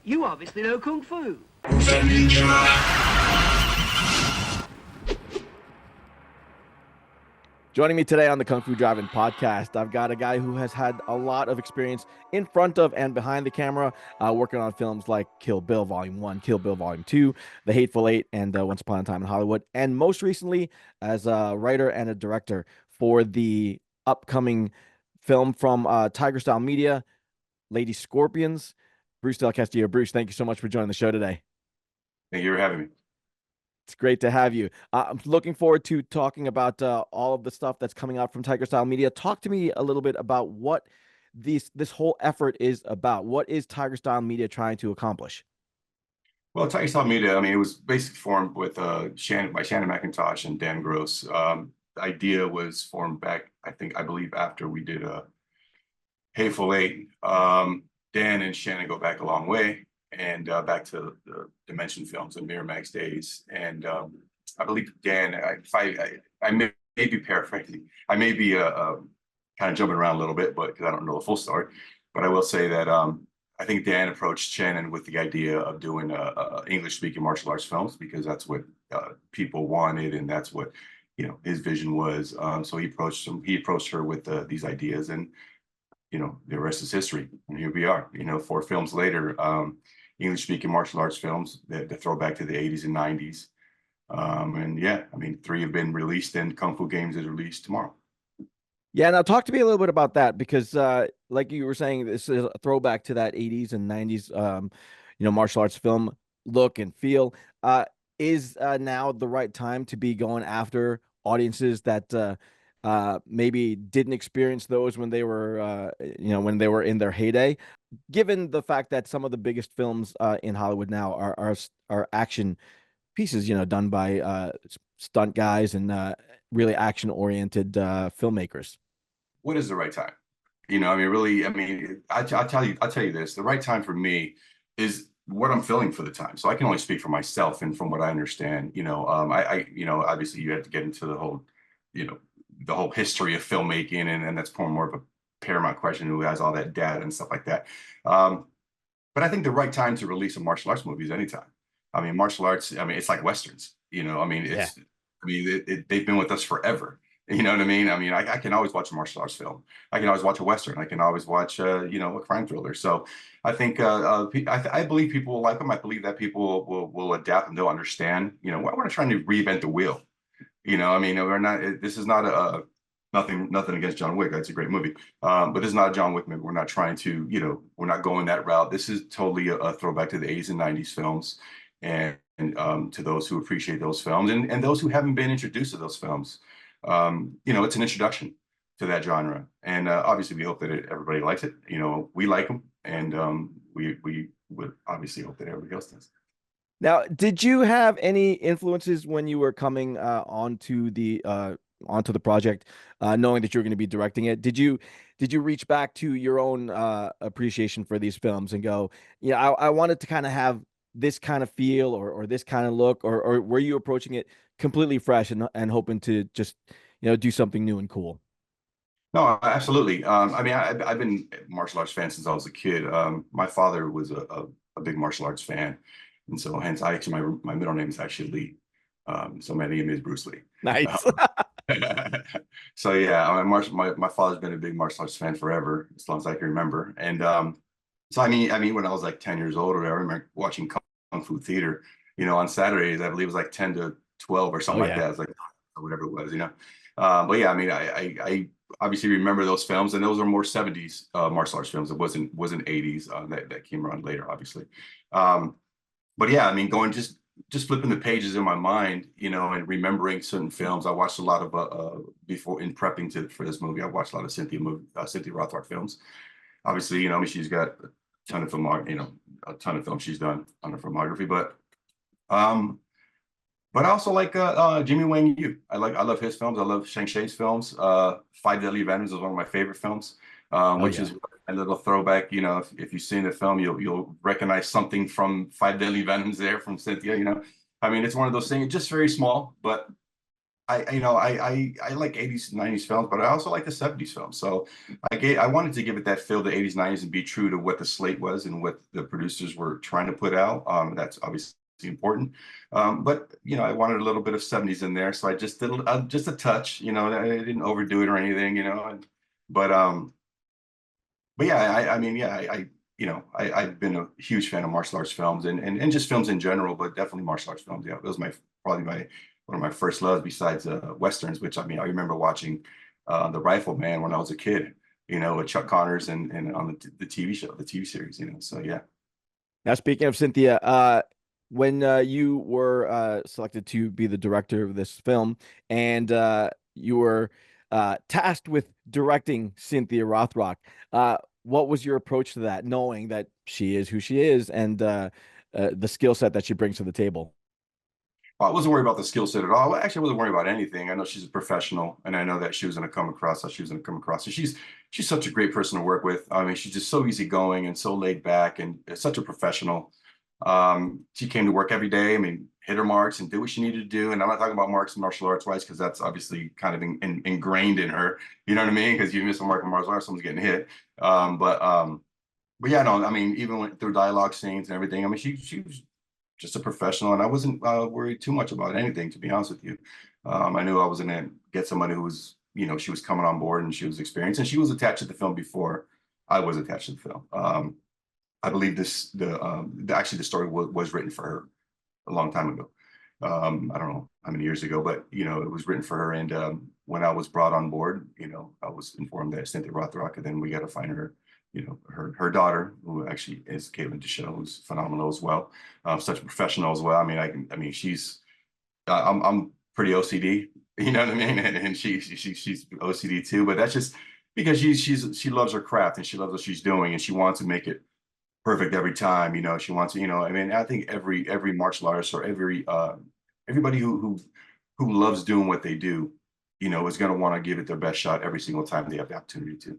You obviously know Kung Fu. Joining me today on the Kung Fu Drive-In podcast, I've got a guy who has had a lot of experience in front of and behind the camera, working on films like Kill Bill Volume 1, Kill Bill Volume 2, The Hateful Eight, and Once Upon a Time in Hollywood, and most recently as a writer and a director for the upcoming film from Tiger Style Media, Lady Scorpions. Bruce Del Castillo. Bruce, thank you so much for joining the show today. Thank you for having me. It's great to have you. I'm looking forward to talking about all of the stuff that's coming out from Tiger Style Media. Talk to me a little bit about what this whole effort is about. What is Tiger Style Media trying to accomplish? Well, Tiger Style Media, I mean, it was basically formed with Shannon McIntosh and Dan Gross. The idea was formed back, I believe, after we did Hateful Eight. Dan and Shannon go back a long way, and back to the Dimension films and Miramax days. And I believe Dan, I may be paraphrasing, I may be kind of jumping around a little bit, but because I don't know the full story. But I will say that I think Dan approached Shannon with the idea of doing English-speaking martial arts films, because that's what people wanted, and that's what his vision was. So he approached her with these ideas, and the rest is history. And here we are, 4 films later, English-speaking martial arts films that throw back to the 80s and 90s. And yeah, I mean, 3 have been released, and Kung Fu Games is released tomorrow. Yeah, now talk to me a little bit about that, because like you were saying, this is a throwback to that 80s and 90s, martial arts film look and feel. Is now the right time to be going after audiences that maybe didn't experience those when they were, when they were in their heyday, given the fact that some of the biggest films in Hollywood now are action pieces, done by stunt guys and really action-oriented filmmakers. What is the right time? I'll tell you this, the right time for me is what I'm feeling for the time. So I can only speak for myself and from what I understand. Obviously you have to get into the whole history of filmmaking, and that's more of a paramount question, who has all that data and stuff like that. But I think the right time to release a martial arts movie is anytime. I mean, martial arts, it's like Westerns, they've been with us forever. You know what I mean? I can always watch a martial arts film. I can always watch a Western. I can always watch, a crime thriller. So I think, I believe people will like them. I believe that people will adapt, and they'll understand, we're not trying to reinvent the wheel. We're not, this is not nothing against John Wick. That's a great movie. But this is not a John Wick movie. We're not trying to, we're not going that route. This is totally a throwback to the 80s and 90s films. And to those who appreciate those films, and those who haven't been introduced to those films, it's an introduction to that genre. And obviously we hope that everybody likes it. We like them, and we would obviously hope that everybody else does. Now, did you have any influences when you were coming onto the project, knowing that you were going to be directing it? Did you reach back to your own appreciation for these films and go, I wanted to kind of have this kind of feel or this kind of look, or were you approaching it completely fresh and hoping to just do something new and cool? No, absolutely. I've been a martial arts fan since I was a kid. My father was a big martial arts fan, and so hence my middle name is actually Lee. So my name is Bruce Lee. Nice. So yeah, my father's been a big martial arts fan forever, as long as I can remember. And so when I was like 10 years old, or I remember watching Kung Fu theater, on Saturdays. I believe it was like 10 to 12 or something like that. It was like, or whatever it was, But yeah, I obviously remember those films, and those are more 70s martial arts films. It wasn't 80s that came around later, obviously. But yeah, going just flipping the pages in my mind, and remembering certain films. I watched a lot of before, in prepping for this movie, I watched a lot of Cynthia Rothrock films. Obviously, she's got a ton of a ton of films she's done on her filmography, but I also like Jimmy Wang Yu. I love his films. I love Shang Chi's films. Five Deadly Venoms is one of my favorite films, which is a little throwback. If you've seen the film, you'll recognize something from Five Deadly Venoms there from Cynthia. It's one of those things, just very small, but I like 80s, 90s films, but I also like the 70s films. So I wanted to give it that feel, the 80s, 90s, and be true to what the slate was and what the producers were trying to put out. That's obviously important. But I wanted a little bit of 70s in there, so I just did just a touch. I didn't overdo it or anything. But but yeah, I mean, yeah, I've been a huge fan of martial arts films and just films in general, but definitely martial arts films. Yeah, it was probably my one of my first loves besides westerns, which I mean, I remember watching The Rifleman when I was a kid, with Chuck Connors and on the TV show, the TV series, So yeah. Now, speaking of Cynthia, when you were selected to be the director of this film, and you were tasked with directing Cynthia Rothrock, what was your approach to that, knowing that she is who she is and the skill set that she brings to the table? I wasn't worried about the skill set at all. Actually, I wasn't worried about anything. I know she's a professional, and I know that she was going to come across how she was going to come across. So she's such a great person to work with. I mean, she's just so easygoing and so laid back, and such a professional. She came to work every day. I mean, hit her marks and did what she needed to do. And I'm not talking about marks and martial arts wise, because that's obviously kind of ingrained in her. You know what I mean? Because you miss a mark in martial arts, someone's getting hit. But yeah, no, I mean, even through dialogue scenes and everything, I mean, she was just a professional, and I wasn't worried too much about anything, to be honest with you. I knew I was going to get somebody who was, she was coming on board and she was experienced, and she was attached to the film before I was attached to the film. I believe actually the story was written for her a long time ago. I don't know how many years ago, but it was written for her. And when I was brought on board, I was informed that Cynthia Rothrock, and then we got to find her, her daughter, who actually is Caitlin DeChelle, who's phenomenal as well, such a professional as well. I mean, she's, I'm pretty OCD, you know what I mean, and she's OCD too, but that's just because she loves her craft and she loves what she's doing and she wants to make it perfect every time. She wants to, I mean, I think every martial artist or everybody who loves doing what they do, is going to want to give it their best shot every single time they have the opportunity to.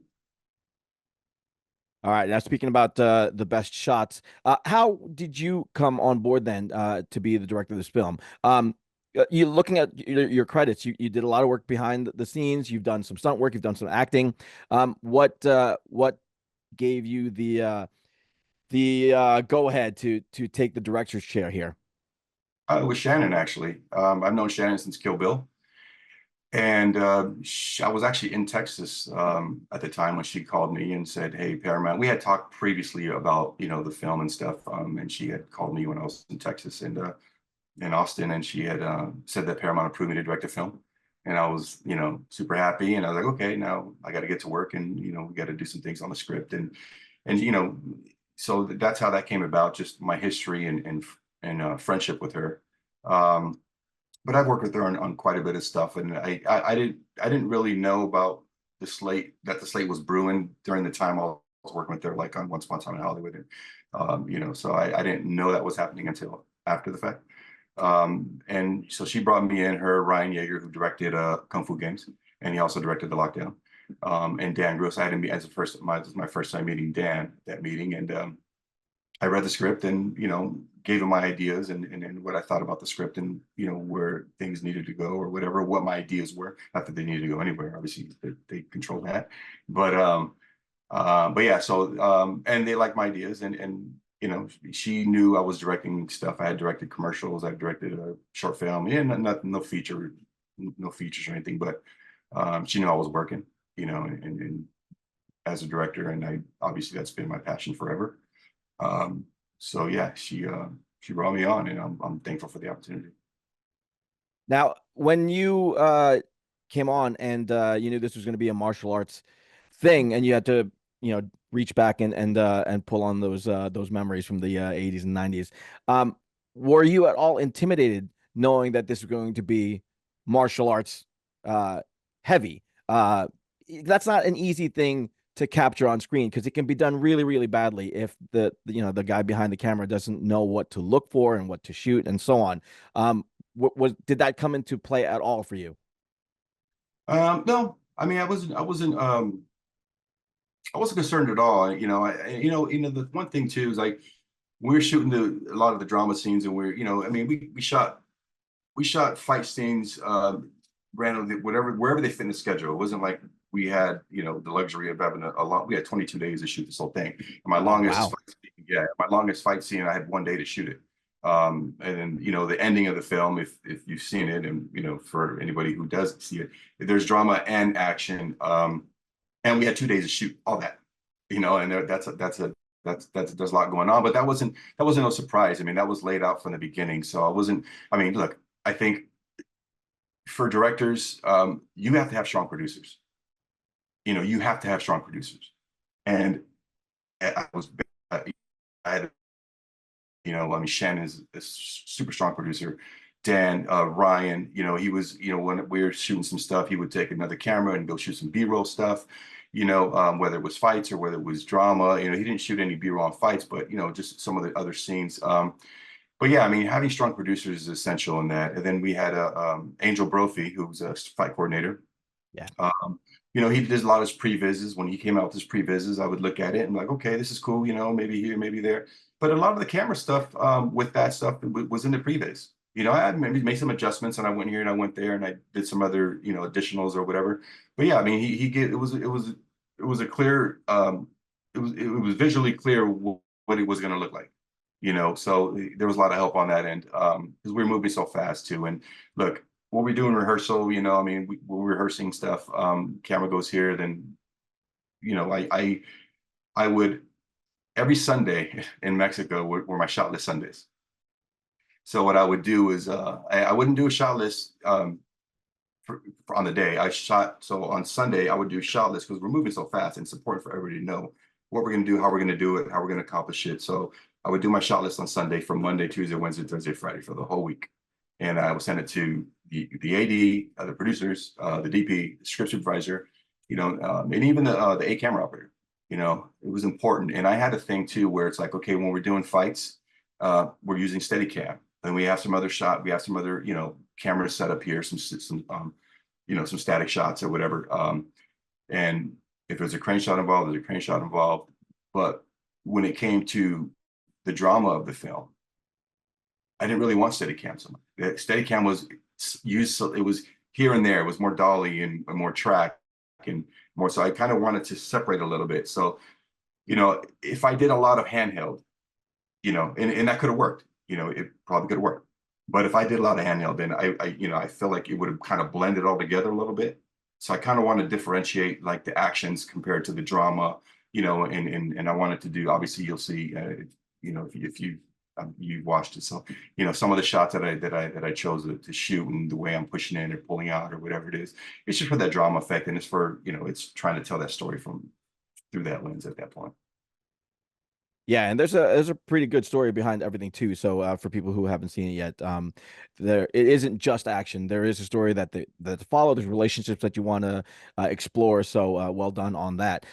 All right. Now, speaking about the best shots, how did you come on board then to be the director of this film? You looking at your credits, you did a lot of work behind the scenes. You've done some stunt work. You've done some acting. What gave you the go ahead to take the director's chair here? It was Shannon, actually. I've known Shannon since Kill Bill. And I was actually in Texas at the time when she called me and said, "Hey, Paramount." We had talked previously about the film and stuff, and she had called me when I was in Texas and in Austin, and she had said that Paramount approved me to direct a film, and I was super happy, and I was like, "Okay, now I got to get to work, and we got to do some things on the script." And so that's how that came about, just my history and friendship with her. But I've worked with her on quite a bit of stuff, and I didn't really know about the slate was brewing during the time I was working with her, like on Once Upon a Time in Hollywood, and so I didn't know that was happening until after the fact. And so she brought me in, her, Ryan Yeager, who directed Kung Fu Games, and he also directed The Lockdown, and Dan Gross. I had to meet as my first time meeting Dan at that meeting, and I read the script and gave him my ideas and what I thought about the script and where things needed to go or whatever, what my ideas were. Not that they needed to go anywhere, obviously they control that, but yeah. So and they liked my ideas, and she knew I was directing stuff. I had directed commercials, I directed a short film, yeah, no features or anything, but she knew I was working, and as a director, and I obviously that's been my passion forever. So yeah, she brought me on, and I'm thankful for the opportunity. Now, when you came on and you knew this was going to be a martial arts thing, and you had to, reach back and pull on those memories from the 80s and 90s, were you at all intimidated knowing that this was going to be martial arts heavy? That's not an easy thing to capture on screen because it can be done really, really badly if the guy behind the camera doesn't know what to look for and what to shoot and so on. Did that come into play at all for you? No, I mean I wasn't concerned at all. The one thing too is like we were shooting a lot of the drama scenes, and I mean we shot fight scenes randomly, whatever, wherever they fit in the schedule. It wasn't like we had, you know, the luxury of having a long, we had 22 days to shoot this whole thing. And my Oh, longest wow. fight scene, yeah, my longest fight scene, I had 1 day to shoot it. And then, you know, the ending of the film, if you've seen it, and, you know, for anybody who doesn't see it, there's drama and action. And we had 2 days to shoot all that, you know, and there's a lot going on, but that wasn't no surprise. I mean, that was laid out from the beginning. So I wasn't, I mean, look, I think for directors, you have to have strong producers. You know, you have to have strong producers. And I was, I had, you know, I mean, Shannon is a super strong producer. Dan, Ryan, you know, he was, you know, when we were shooting some stuff, he would take another camera and go shoot some B-roll stuff, you know, whether it was fights or whether it was drama. You know, he didn't shoot any B-roll on fights, but, you know, just some of the other scenes. But yeah, I mean, having strong producers is essential in that. And then we had Angel Brophy, who was a fight coordinator. Yeah. You know, he did a lot of his previses. When he came out with his previses, I would look at it and like, okay, this is cool, you know, maybe here, maybe there. But a lot of the camera stuff with that stuff was in the previs. You know, I had maybe made some adjustments, and I went here and I went there and I did some other, you know, additionals or whatever. But yeah, I mean, he it was a clear it was visually clear what it was going to look like, you know. So there was a lot of help on that end because we were moving so fast too. And look, what we do in rehearsal, you know, I mean, we're rehearsing stuff. Camera goes here, then, you know, I would every Sunday in Mexico were my shot list Sundays. So what I would do is I wouldn't do a shot list for on the day. So on Sunday I would do shot list because we're moving so fast, and it's important for everybody to know what we're going to do, how we're going to do it, how we're going to accomplish it. So I would do my shot list on Sunday from Monday, Tuesday, Wednesday, Thursday, Friday for the whole week. And I would send it to the AD, the producers, the DP, the script supervisor, you know, and even the A camera operator. You know, it was important. And I had a thing too where it's like, okay, when we're doing fights, we're using Steadicam, and we have some other you know, cameras set up here, some you know, some static shots or whatever. And if there's a crane shot involved, there's a crane shot involved. But when it came to the drama of the film, I didn't really want Steadicam so much. Steadicam was used, so it was here and there. It was more dolly and more track and more. So I kind of wanted to separate a little bit. So, you know, if I did a lot of handheld, you know, and that could have worked, you know, it probably could have worked. But if I did a lot of handheld, then you know, I feel like it would have kind of blended all together a little bit. So I kind of want to differentiate like the actions compared to the drama, you know, and I wanted to do, obviously you'll see, you know, if you've watched it. So, you know, some of the shots that I chose to shoot and the way I'm pushing in or pulling out or whatever it is, it's just for that drama effect. And it's for, you know, it's trying to tell that story from through that lens at that point. Yeah, and there's a pretty good story behind everything too. So for people who haven't seen it yet, there it isn't just action. There is a story that follow. There's relationships that you want to explore. So well done on that.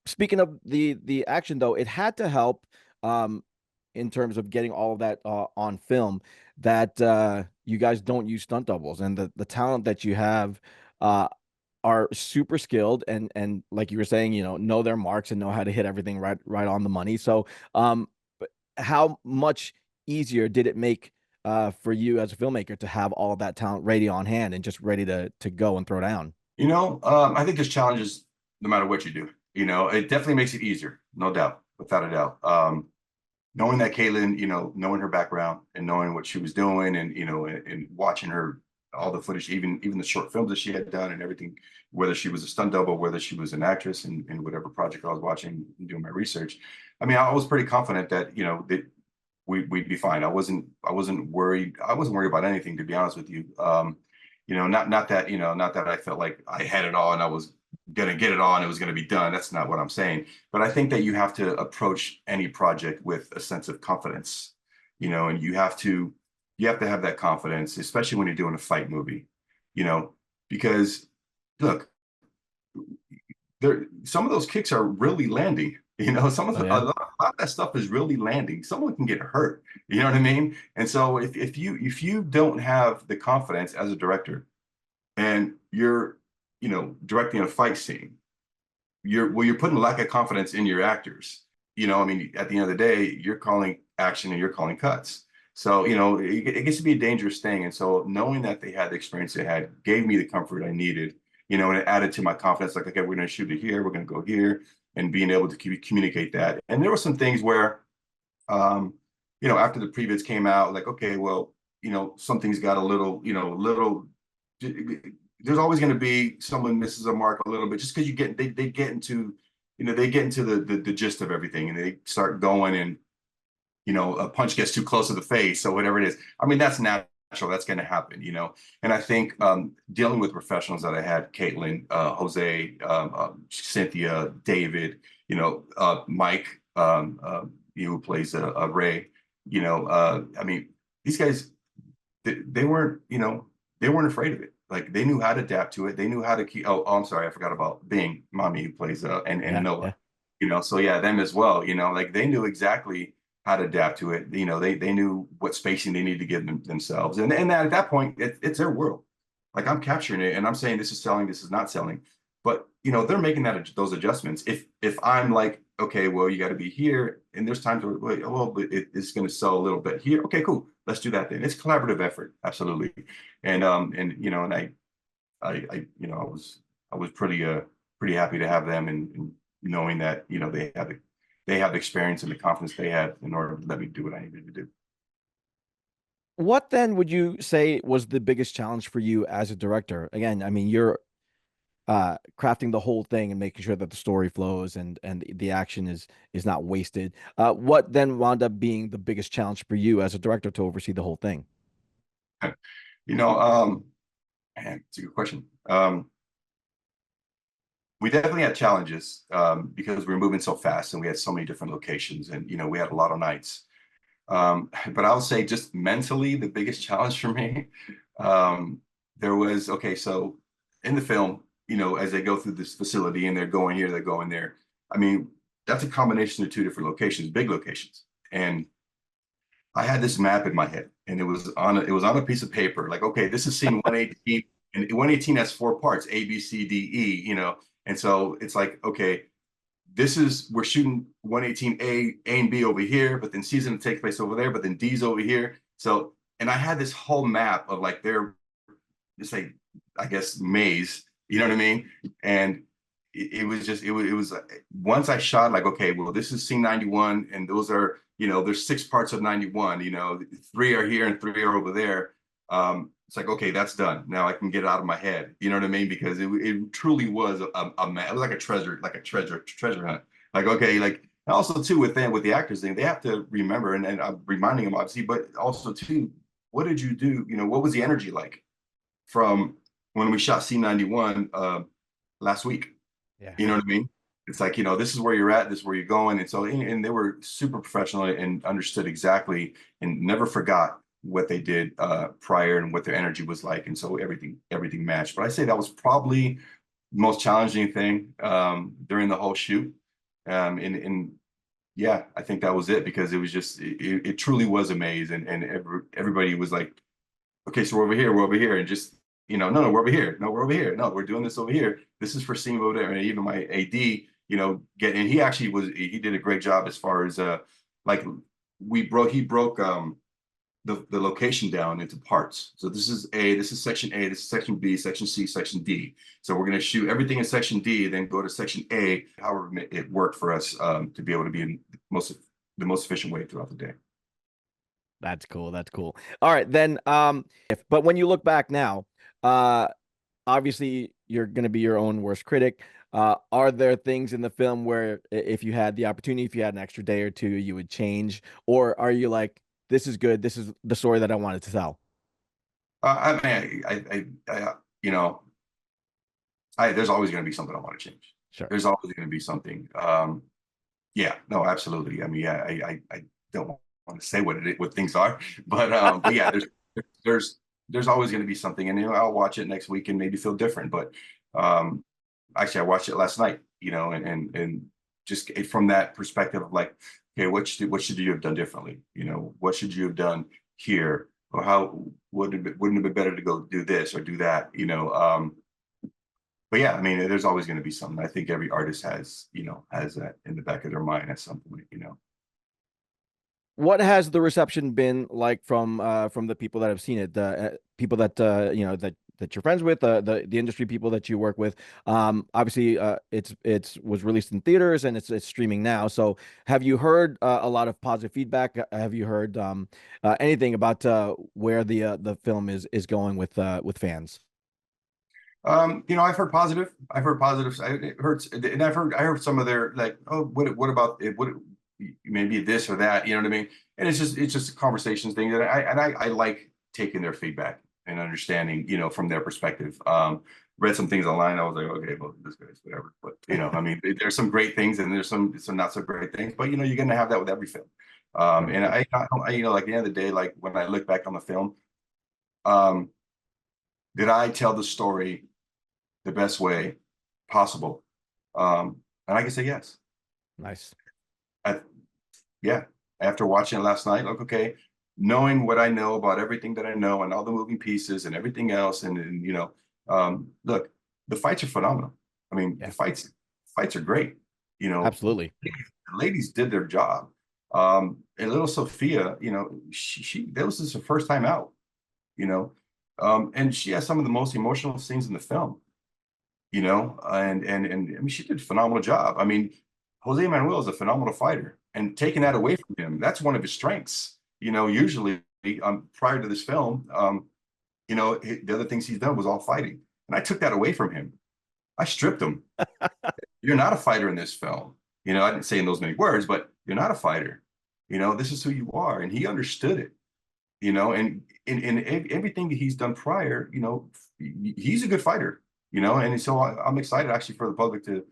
Speaking of the action though, it had to help in terms of getting all of that on film that you guys don't use stunt doubles, and the talent that you have. Are super skilled and like you were saying, you know their marks and know how to hit everything right on the money. So but how much easier did it make for you as a filmmaker to have all of that talent ready on hand and just ready to go and throw down? You know, I think there's challenges no matter what you do. You know, it definitely makes it easier, no doubt, without a doubt. Knowing that Caitlin, you know, knowing her background and knowing what she was doing, and you know, and watching her, all the footage, even the short films that she had done and everything, whether she was a stunt double, whether she was an actress in whatever project I was watching and doing my research. I mean, I was pretty confident that, you know, that we'd be fine. I wasn't worried. I wasn't worried about anything, to be honest with you. You know, not that, you know, not that I felt like I had it all and I was gonna get it all and it was gonna be done. That's not what I'm saying. But I think that you have to approach any project with a sense of confidence, you know, and you have to have that confidence, especially when you're doing a fight movie, you know, because look, some of those kicks are really landing. You know, Oh a yeah. lot of that stuff is really landing. Someone can get hurt. You know what I mean? And so if you don't have the confidence as a director, and you're, you know, directing a fight scene, you're putting a lack of confidence in your actors. You know, I mean, at the end of the day, you're calling action and you're calling cuts. So, it gets to be a dangerous thing. And so knowing that they had the experience they had gave me the comfort I needed, and it added to my confidence, like, okay, we're going to shoot it here, we're going to go here, and being able to communicate that. And there were some things where, um, after the previews came out, like, okay, well, something's got a little, there's always going to be someone misses a mark a little bit just because they get into, they get into the gist of everything and they start going and, a punch gets too close to the face or whatever it is. I mean, that's natural. That's going to happen, And I think dealing with professionals that I had, Caitlin, Jose, Cynthia, David, Mike, who plays Ray, I mean, these guys, they weren't, they weren't afraid of it. Like they knew how to adapt to it. They knew how to keep. Oh, I'm sorry, I forgot about Bing, Mommy, who plays and Yeah, Noah. yeah. So yeah, them as well. Like they knew exactly how to adapt to it. They knew what spacing they need to give themselves, and at that point, it's their world. Like I'm capturing it, and I'm saying this is selling, this is not selling, but they're making those adjustments. If I'm like, okay, well, you got to be here, and there's times where, well, it's going to sell a little bit here. Okay, cool, let's do that then. It's collaborative effort, absolutely, and I was pretty happy to have them and knowing that they have the experience and the confidence they had in order to let me do what I needed to do. What then would you say was the biggest challenge for you as a director? Again, I mean, you're crafting the whole thing and making sure that the story flows and the action is not wasted. What then wound up being the biggest challenge for you as a director to oversee the whole thing? You know, um, Man, it's a good question. We definitely had challenges because we were moving so fast and we had so many different locations and we had a lot of nights. But I'll say just mentally, the biggest challenge for me, there was, okay, so in the film, as they go through this facility and they're going here, they're going there. I mean, that's a combination of two different locations, big locations. And I had this map in my head and it was on a piece of paper. Like, okay, this is scene 118 and 118 has four parts, A, B, C, D, E, And so it's like, okay, we're shooting 118 A and B over here, but then C's gonna take place over there, but then D's over here. So, and I had this whole map of like their, just like, I guess, maze, you know what I mean? And it was just, it was once I shot like, okay, well, this is scene 91 and those are, there's six parts of 91, three are here and three are over there. It's like, okay, that's done. Now I can get it out of my head. You know what I mean? Because it truly was a man. It was like a treasure hunt. Like, okay, like and also too with the actors thing, they have to remember and I'm reminding them obviously, but also too, what did you do? What was the energy like from when we shot C91 last week? Yeah, You know yeah. what I mean? It's like, this is where you're at, this is where you're going. And so, and they were super professional and understood exactly and never forgot what they did prior and what their energy was like. And so everything matched. But I say that was probably the most challenging thing during the whole shoot. And yeah, I think that was it because it was just, it truly was amazing. And everybody was like, okay, so we're over here, and just no, we're over here, no, we're over here, no, we're doing this over here. This is for scene over there, and even my AD, and he did a great job as far as like he broke the location down into parts. So this is section A, this is section B, section C, section D. So we're going to shoot everything in section D, then go to section A. However, it worked for us to be able to be in the most efficient way throughout the day. That's cool. That's cool. All right, then but when you look back now, uh obviously you're going to be your own worst critic. Are there things in the film where if you had the opportunity, if you had an extra day or two, you would change? Or are you like, this is good, this is the story that I wanted to tell? I mean, there's always going to be something I want to change. Sure. There's always going to be something. Yeah, no, absolutely. I mean, yeah, I don't want to say what things are, but yeah, there's there's always going to be something, and I'll watch it next week and maybe feel different. But um, actually, I watched it last night, and just from that perspective of like, okay, what should you have done differently? What should you have done here, or how wouldn't it be better to go do this or do that? But yeah, I mean, there's always going to be something. I think every artist has that in the back of their mind at some point. what has the reception been like from the people that have seen it, the people that that you're friends with, the industry people that you work with? Obviously, it's was released in theaters and it's streaming now. So, have you heard a lot of positive feedback? Have you heard anything about where the film is going with fans? I've heard positive. I've heard positives. It hurts, and I heard some of their like, oh, what about it? What maybe this or that? You know what I mean? And it's just a conversations thing that I like taking their feedback and understanding, from their perspective. Read some things online. I was like, okay, well, this guy's whatever. But I mean, there's some great things and there's some not so great things. But you're gonna have that with every film. Right. And like at the end of the day, like when I look back on the film, um, did I tell the story the best way possible? And I can say yes. Nice. I, yeah. After watching it last night, like, okay, knowing what I know about everything that I know and all the moving pieces and everything else, and look, the fights are phenomenal. I mean, the Yeah, fights are great. absolutely. The ladies did their job. And little Sophia, she that was just her first time out, you know, and she has some of the most emotional scenes in the film. And I mean, she did a phenomenal job. I mean, Jose Manuel is a phenomenal fighter, and taking that away from him, that's one of his strengths. Usually, prior to this film, the other things he's done was all fighting, and I took that away from him. I stripped him. You're not a fighter in this film. I didn't say in those many words, but you're not a fighter. This is who you are, and he understood it. And everything that he's done prior, he's a good fighter. And so I'm excited actually for the public to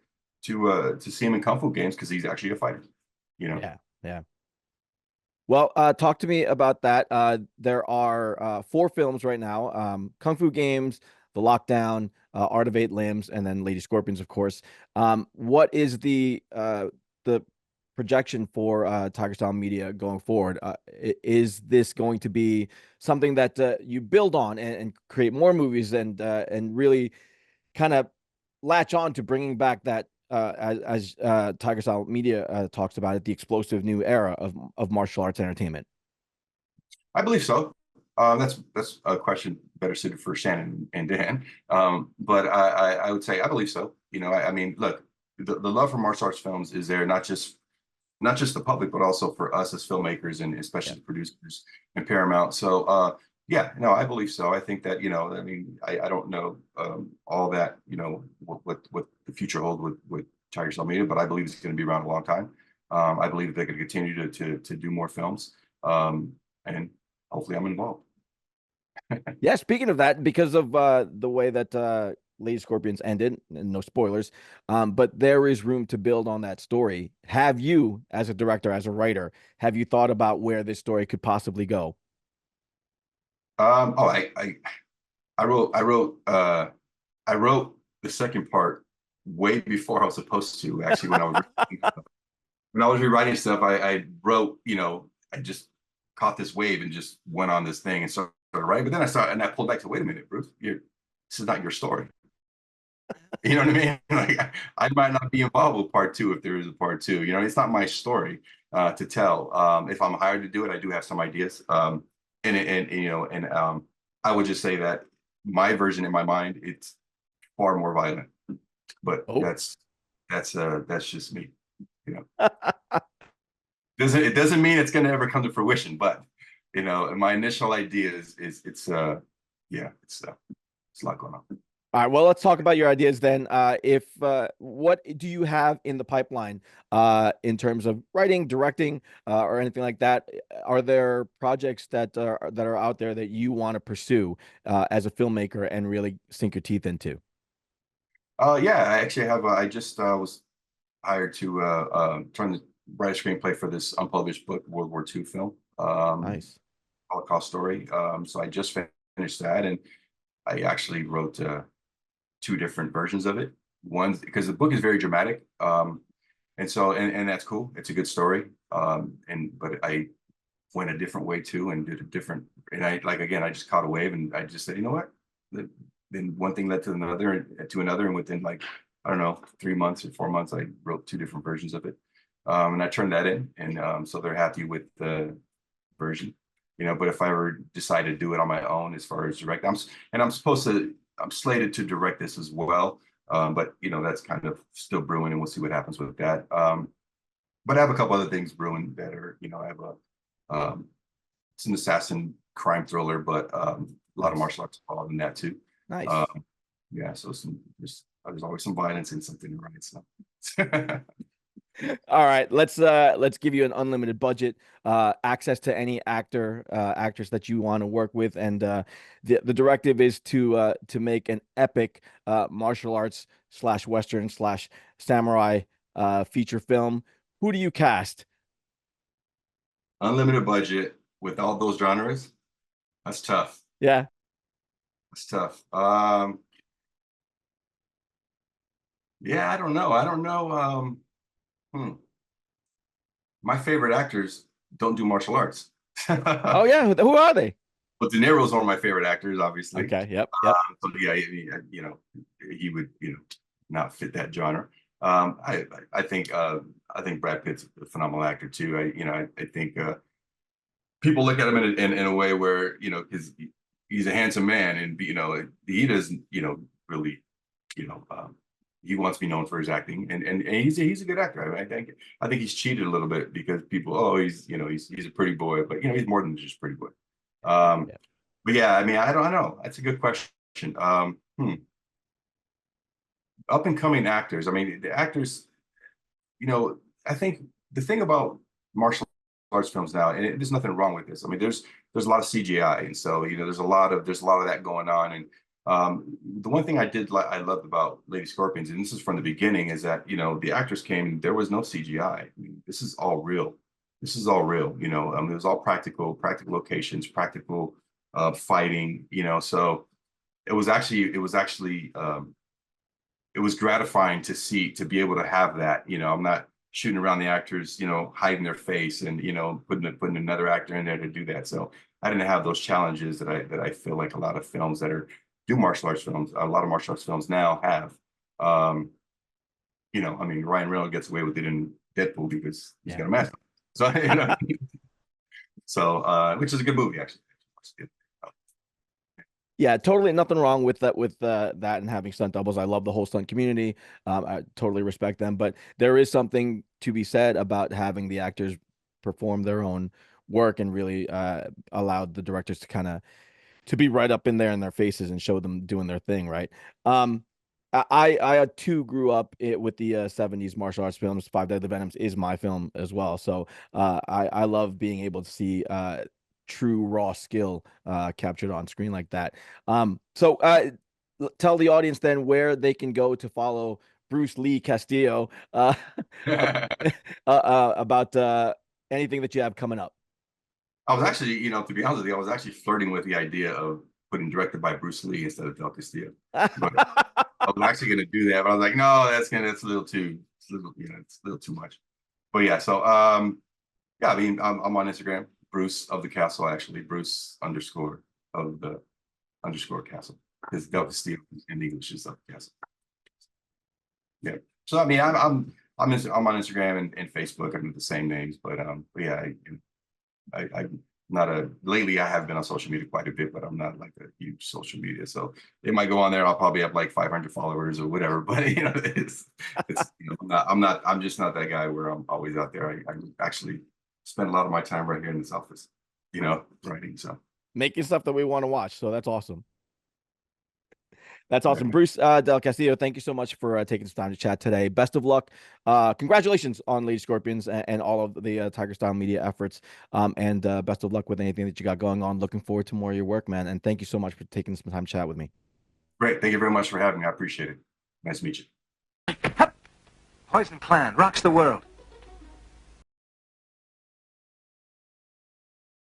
see him in kung fu games because he's actually a fighter. Yeah, yeah. Well, talk to me about that. There are four films right now: Kung Fu Games, The Lockdown, Art of Eight Limbs, and then Lady Scorpions, of course. What is the projection for Tiger Style Media going forward? Is this going to be something that you build on and create more movies and really kind of latch on to bringing back that as Tiger Style Media talks about it, the explosive new era of martial arts entertainment? I believe so. That's a question better suited for Shannon and Dan. But I would say I believe so. I mean, look, the love for martial arts films is there not just the public, but also for us as filmmakers and Yeah. especially producers and Paramount. So yeah, no, I believe so. I think that, I mean, I don't know all that, what the future holds with Tiger Style Media, but I believe it's going to be around a long time. I believe they're going to continue to do more films. And hopefully I'm involved. Yeah, speaking of that, because of the way that Lady Scorpions ended, and no spoilers, but there is room to build on that story. Have you, as a director, as a writer, have you thought about where this story could possibly go? Oh, I wrote the second part way before I was supposed to. Actually, when I was rewriting stuff, I wrote, I just caught this wave and just went on this thing and started writing. But then I pulled back to, wait a minute, Bruce, this is not your story. You know what I mean? Like I might not be involved with part two if there is a part two. It's not my story to tell. If I'm hired to do it, I do have some ideas. And I would just say that my version in my mind, it's far more violent. But Oh, that's just me. You know, it doesn't mean it's going to ever come to fruition, but my initial idea is it's yeah, it's a lot going on. all right. Well, let's talk about your ideas then. If what do you have in the pipeline in terms of writing, directing, or anything like that? Are there projects that are out there that you want to pursue as a filmmaker and really sink your teeth into? Yeah, I actually have. I just was hired to trying to write a screenplay for this unpublished book, World War II film, Nice. Holocaust story. So I just finished that, and I actually wrote two different versions of it. One because the book is very dramatic, and so and that's cool. It's a good story, but I went a different way too, and did a different. And I like again, I just caught a wave, and I just said, you know what? Then one thing led to another, and within like I don't know 3 months or 4 months, I wrote two different versions of it. and I turned that in, and so they're happy with the version. But if I ever decide to do it on my own, as far as direct, I'm slated to direct this as well. But that's kind of still brewing, and we'll see what happens with that. But I have a couple other things brewing that are, I have it's an assassin crime thriller, but a lot of Nice. martial arts involved in that too. Nice. Um, yeah, so there's always some violence and something to write. So All right, let's give you an unlimited budget, access to any actress that you want to work with, and the directive is to make an epic martial arts slash western slash samurai feature film. Who do you cast? unlimited budget with all those genres, that's tough. Yeah. That's tough. Yeah, I don't know. I don't know. Hmm. My favorite actors don't do martial arts. Oh yeah. Who are they? But De Niro's one of my favorite actors, obviously. Okay. Yep. Yep. So yeah, he would, not fit that genre. I think Brad Pitt's a phenomenal actor too. I think people look at him in a way where because he's a handsome man, and he doesn't really he wants to be known for his acting, and he's a good actor. I mean, I think he's cheated a little bit because people, oh, he's a pretty boy, but he's more than just pretty boy. Um, Yeah. but yeah, I mean, I don't know. That's a good question. Up and coming actors. I mean, the actors. I think the thing about martial arts films now, and there's nothing wrong with this. I mean, there's a lot of CGI, and so there's a lot of that going on. And the one thing I loved about Lady Scorpions, and this is from the beginning, is that the actors came, there was no CGI. I mean, this is all real. This is all real. It was all practical locations, practical fighting. So it was gratifying to be able to have that. I'm not shooting around the actors, hiding their face and putting another actor in there to do that. So I didn't have those challenges that I feel like a lot of films that do martial arts films, a lot of martial arts films now have. I mean, Ryan Reynolds gets away with it in Deadpool because he's Yeah. got a mask on. So which is a good movie actually. Yeah, totally nothing wrong with that and having stunt doubles. I love the whole stunt community. I totally respect them, but there is something to be said about having the actors perform their own work and really allow the directors to kind of to be right up in there in their faces and show them doing their thing, right? Um, I too grew up with the 70s martial arts films. Five Deadly Venoms is my film as well. So I love being able to see true raw skill captured on screen like that. So tell the audience then where they can go to follow Bruce Lee Castillo about anything that you have coming up. I was actually, to be honest with you, I was actually flirting with the idea of putting directed by Bruce Lee instead of Del Castillo. But I was actually going to do that, but I was like, no, that's a little too, it's a little too much. But yeah, so yeah, I mean, I'm on Instagram, Bruce of the Castle, actually, Bruce underscore of the underscore Castle, because Del Castillo in English is of the Castle. Yeah. So I mean, I'm on Instagram and Facebook. I'm the same names, but yeah, I'm not lately I have been on social media quite a bit, but I'm not like a huge social media. So it might go on there. I'll probably have like 500 followers or whatever, but I'm just not that guy where I'm always out there. I actually spend a lot of my time right here in this office, writing. So Making stuff that we want to watch. So that's awesome. That's awesome. yeah. Bruce Del Castillo, thank you so much for taking some time to chat today. Best of luck. Congratulations on Lady Scorpions and all of the Tiger Style media efforts. And best of luck with anything that you got going on. Looking forward to more of your work, man. And thank you so much for taking some time to chat with me. Great. Thank you very much for having me. I appreciate it. Nice to meet you. Poison Clan rocks the world.